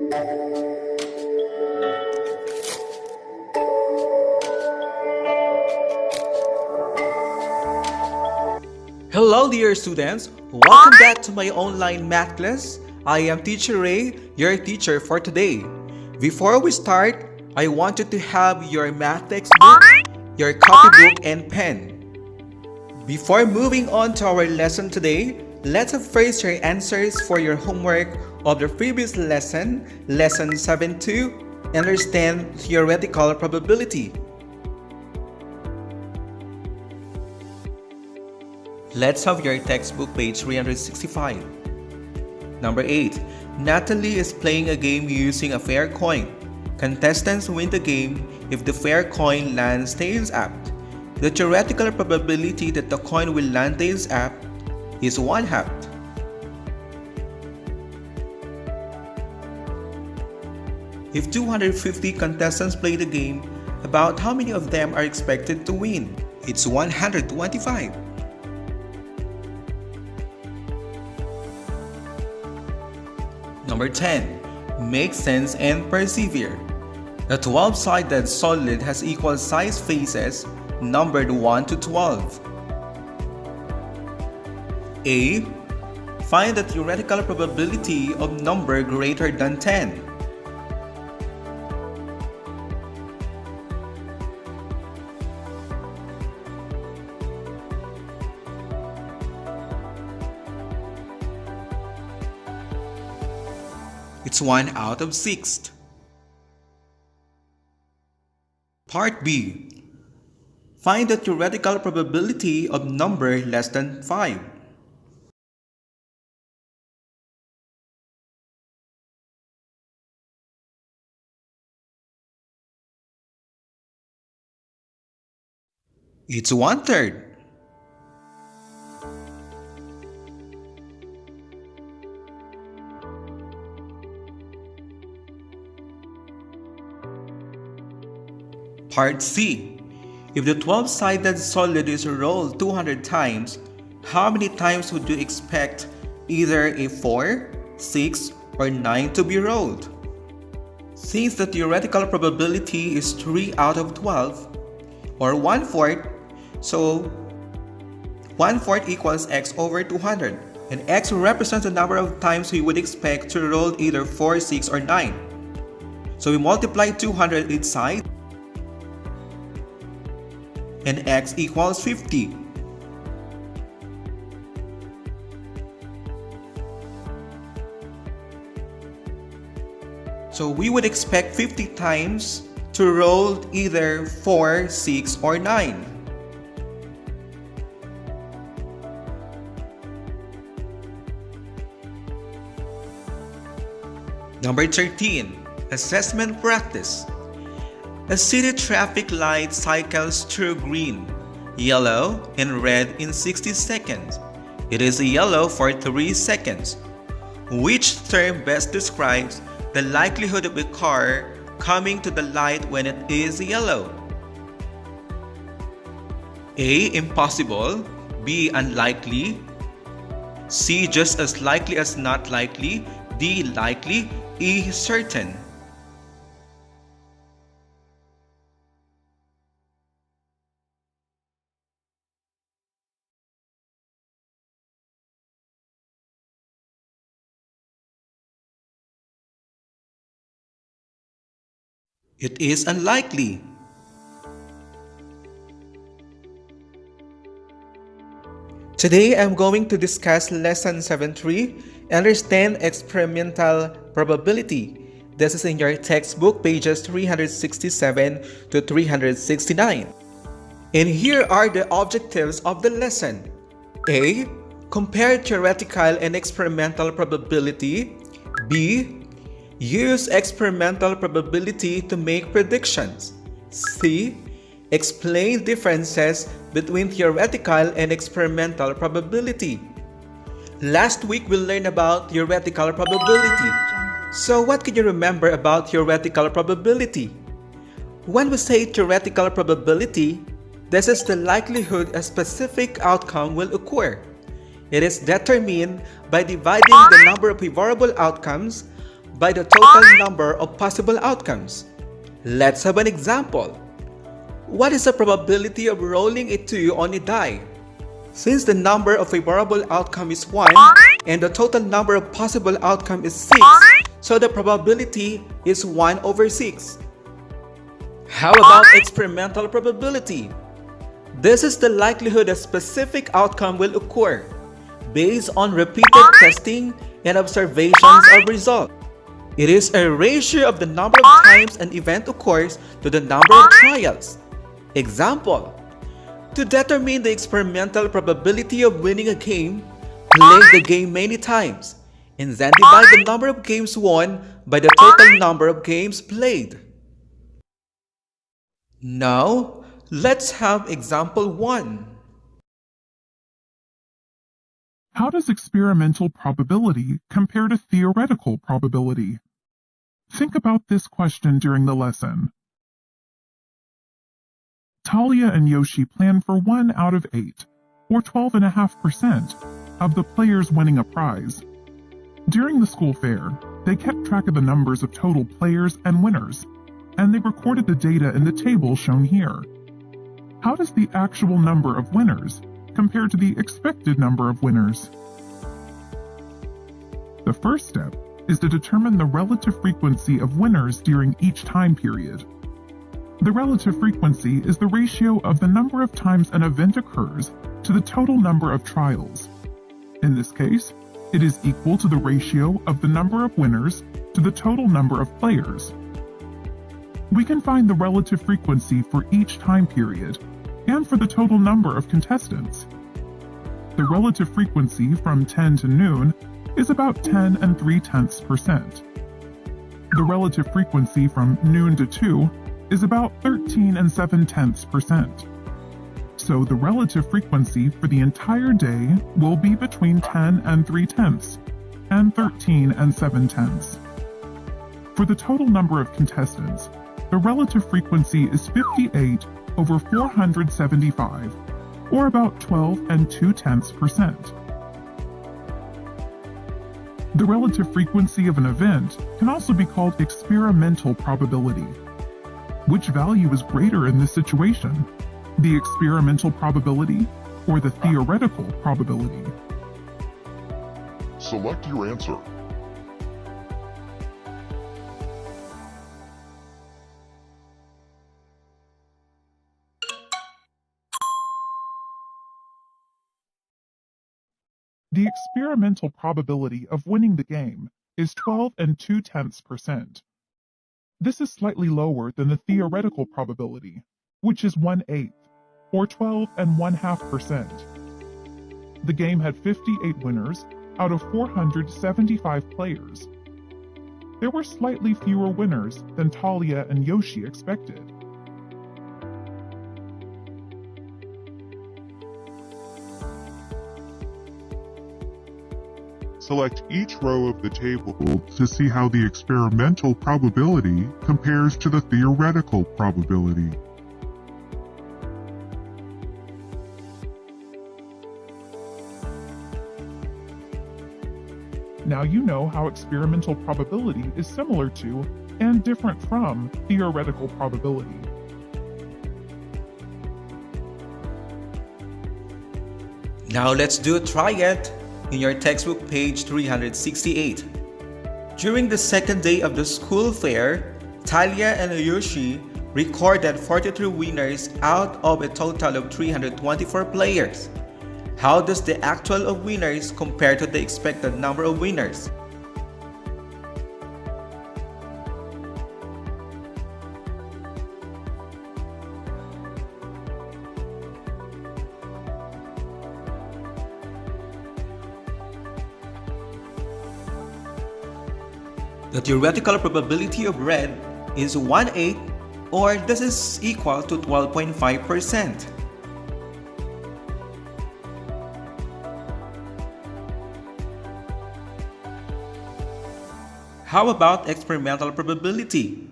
Hello dear students! Welcome back to my online math class. I am Teacher Ray, your teacher for today. Before we start, I want you to have your math textbook, your copybook, and pen. Before moving on to our lesson today, let's have first your answers for your homework of the previous lesson, Lesson 7.2, Understand Theoretical Probability. Let's have your textbook page 365. Number 8. Natalie is playing a game using a fair coin. Contestants win the game if the fair coin lands tails up. The theoretical probability that the coin will land tails up is 1/2. If 250 contestants play the game, about how many of them are expected to win? It's 125. Number 10. Make sense and persevere. A 12-sided solid has equal size faces numbered 1 to 12. A. Find the theoretical probability of number greater than 10. It's 1 out of 6. Part B. Find the theoretical probability of number less than 5. It's 1/3. Part C. If the 12-sided solid is rolled 200 times, how many times would you expect either a 4, 6, or 9 to be rolled? Since the theoretical probability is 3 out of 12, or 1/4, so 1/4 equals x over 200, and x represents the number of times we would expect to roll either 4, 6, or 9. So we multiply 200 each side, and x equals 50. So we would expect 50 times to roll either 4, 6, or 9. Number 13. Assessment practice. A city traffic light cycles through green, yellow, and red in 60 seconds. It is yellow for 3 seconds. Which term best describes the likelihood of a car coming to the light when it is yellow? A. Impossible. B. Unlikely. C. Just as likely as not likely. D. Likely. E. Certain. It is unlikely. Today I'm going to discuss Lesson 7.3, Understand Experimental Probability. This is in your textbook, pages 367 to 369. And here are the objectives of the lesson. A. Compare theoretical and experimental probability. B. Use experimental probability to make predictions. C. Explain differences between theoretical and experimental probability. Last week we learned about theoretical probability. So what can you remember about theoretical probability? When we say theoretical probability, this is the likelihood a specific outcome will occur. It is determined by dividing the number of favorable outcomes by the total number of possible outcomes. Let's have an example. What is the probability of rolling a 2 on a die? Since the number of favorable outcome is 1 and the total number of possible outcome is 6, so the probability is 1 over 6. How about experimental probability? This is the likelihood a specific outcome will occur based on repeated testing and observations of result. It is a ratio of the number of times an event occurs to the number of trials. Example: to determine the experimental probability of winning a game, play the game many times, and then divide the number of games won by the total number of games played. Now, let's have example 1. How does experimental probability compare to theoretical probability? Think about this question during the lesson. Talia and Yoshi plan for 1 out of 8, or 12.5%, of the players winning a prize. During the school fair, they kept track of the numbers of total players and winners, and they recorded the data in the table shown here. How does the actual number of winners compare to the expected number of winners? The first step is to determine the relative frequency of winners during each time period. The relative frequency is the ratio of the number of times an event occurs to the total number of trials. In this case, it is equal to the ratio of the number of winners to the total number of players. We can find the relative frequency for each time period and for the total number of contestants. The relative frequency from 10 to noon is about 10 3/10%. The relative frequency from noon to 2 is about 13 7/10%. So the relative frequency for the entire day will be between 10 3/10 and 13 7/10. For the total number of contestants, the relative frequency is 58 over 475, or about 12 2/10%. The relative frequency of an event can also be called experimental probability. Which value is greater in this situation? The experimental probability or the theoretical probability? Select your answer. The experimental probability of winning the game is 12 2/10%. This is slightly lower than the theoretical probability, which is 1/8, or 12 1/2%. The game had 58 winners out of 475 players. There were slightly fewer winners than Talia and Yoshi expected. Select each row of the table to see how the experimental probability compares to the theoretical probability. Now you know how experimental probability is similar to and different from theoretical probability. Now let's do a try it in your textbook page 368. During the second day of the school fair, Talia and Yoshi recorded 43 winners out of a total of 324 players. How does the actual of winners compare to the expected number of winners? The theoretical probability of red is 1/8, or this is equal to 12.5%. How about experimental probability?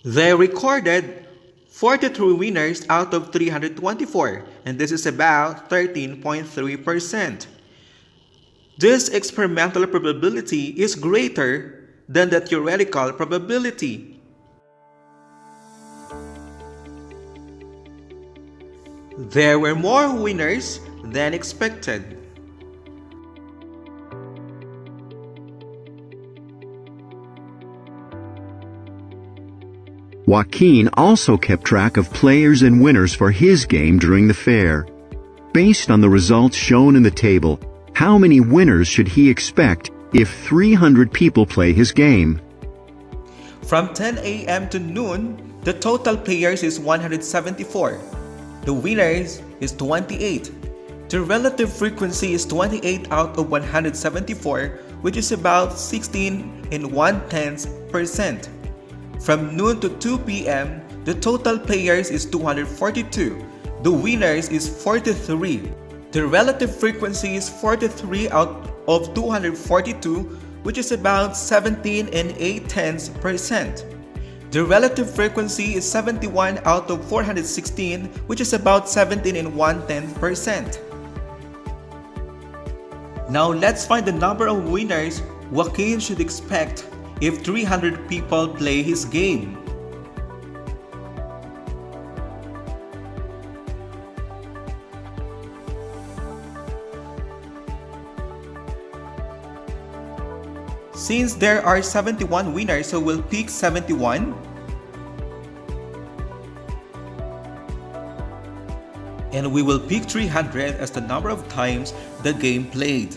They recorded 43 winners out of 324, and this is about 13.3%. This experimental probability is greater than the theoretical probability. There were more winners than expected. Joaquin also kept track of players and winners for his game during the fair. Based on the results shown in the table, how many winners should he expect if 300 people play his game? From 10 a.m. to noon, the total players is 174. The winners is 28. The relative frequency is 28 out of 174, which is about 16 and 1/10%. From noon to 2 p.m., the total players is 242. The winners is 43. The relative frequency is 43 out of 242, which is about 17 and 8/10%. The relative frequency is 71 out of 416, which is about 17 and 1/10%. Now let's find the number of winners Joaquin should expect if 300 people play his game. Since there are 71 winners, so we'll pick 71. And we will pick 300 as the number of times the game played.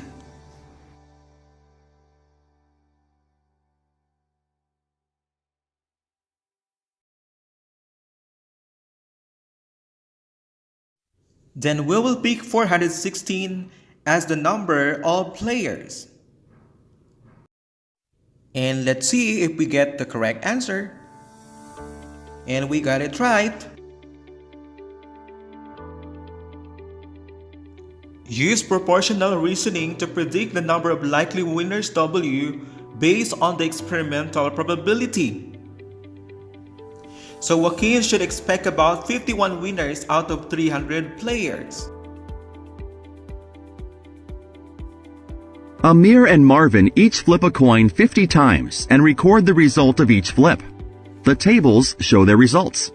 Then we will pick 416 as the number of players. And let's see if we get the correct answer. And we got it right. Use proportional reasoning to predict the number of likely winners W based on the experimental probability. So Joaquin should expect about 51 winners out of 300 players. Amir and Marvin each flip a coin 50 times and record the result of each flip. The tables show their results.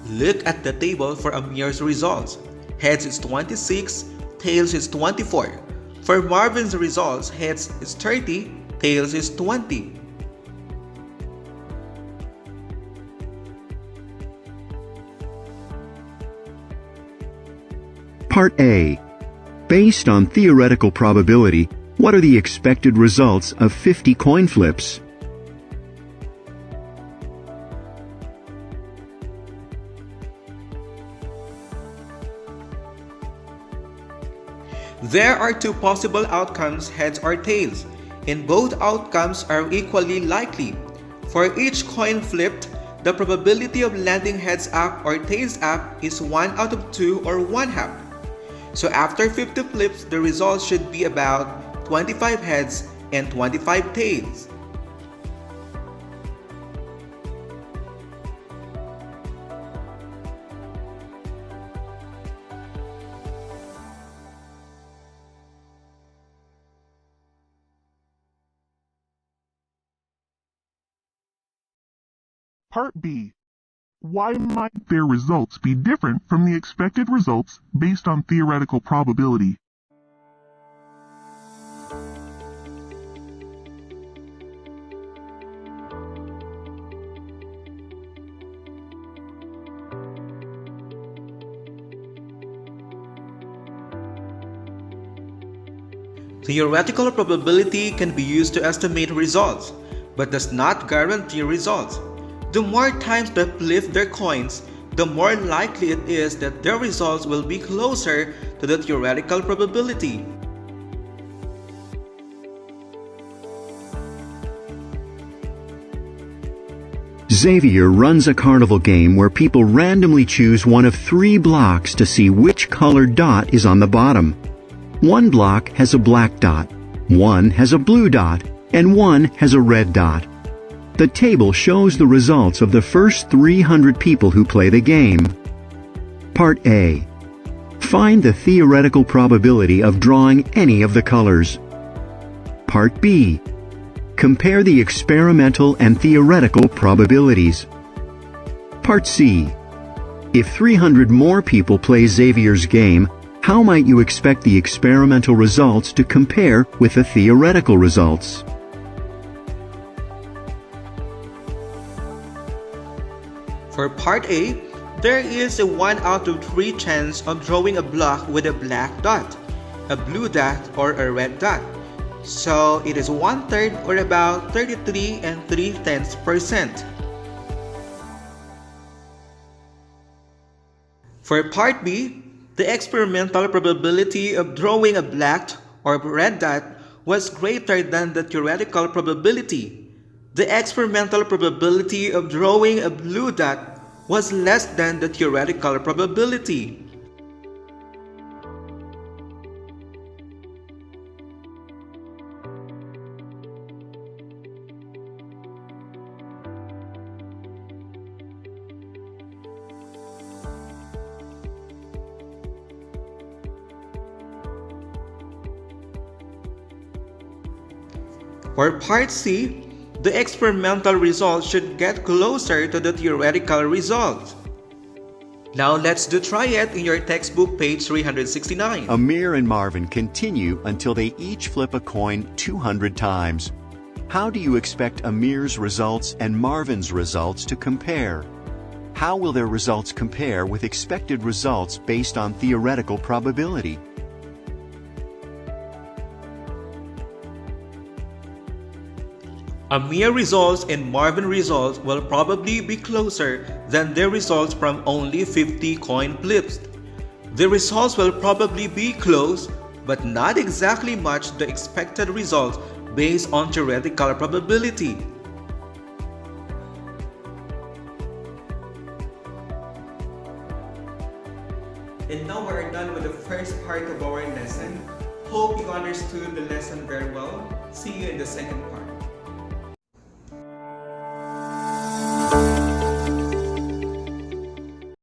Look at the table for Amir's results. Heads is 26, tails is 24. For Marvin's results, heads is 30, tails is 20. Part A. Based on theoretical probability, what are the expected results of 50 coin flips? There are two possible outcomes, heads or tails, and both outcomes are equally likely. For each coin flipped, the probability of landing heads up or tails up is 1 out of 2 or 1/2. So after 50 flips, the results should be about 25 heads and 25 tails. Part B. Why might their results be different from the expected results based on theoretical probability? Theoretical probability can be used to estimate results, but does not guarantee results. The more times they flip their coins, the more likely it is that their results will be closer to the theoretical probability. Xavier runs a carnival game where people randomly choose one of 3 blocks to see which colored dot is on the bottom. One block has a black dot, one has a blue dot, and one has a red dot. The table shows the results of the first 300 people who play the game. Part A. Find the theoretical probability of drawing any of the colors. Part B. Compare the experimental and theoretical probabilities. Part C. If 300 more people play Xavier's game, how might you expect the experimental results to compare with the theoretical results? For Part A, there is a 1 out of 3 chance of drawing a block with a black dot, a blue dot, or a red dot. So it is 1/3 or about 33 3/10%. For Part B, the experimental probability of drawing a black or red dot was greater than the theoretical probability. The experimental probability of drawing a blue dot was less than the theoretical probability. For Part C, the experimental result should get closer to the theoretical result. Now let's try it in your textbook page 369. Amir and Marvin continue until they each flip a coin 200 times. How do you expect Amir's results and Marvin's results to compare? How will their results compare with expected results based on theoretical probability? Amir results and Marvin results will probably be closer than their results from only 50 coin flips. The results will probably be close, but not exactly match the expected results based on theoretical probability. And now we're done with the first part of our lesson. Hope you understood the lesson very well. See you in the second part.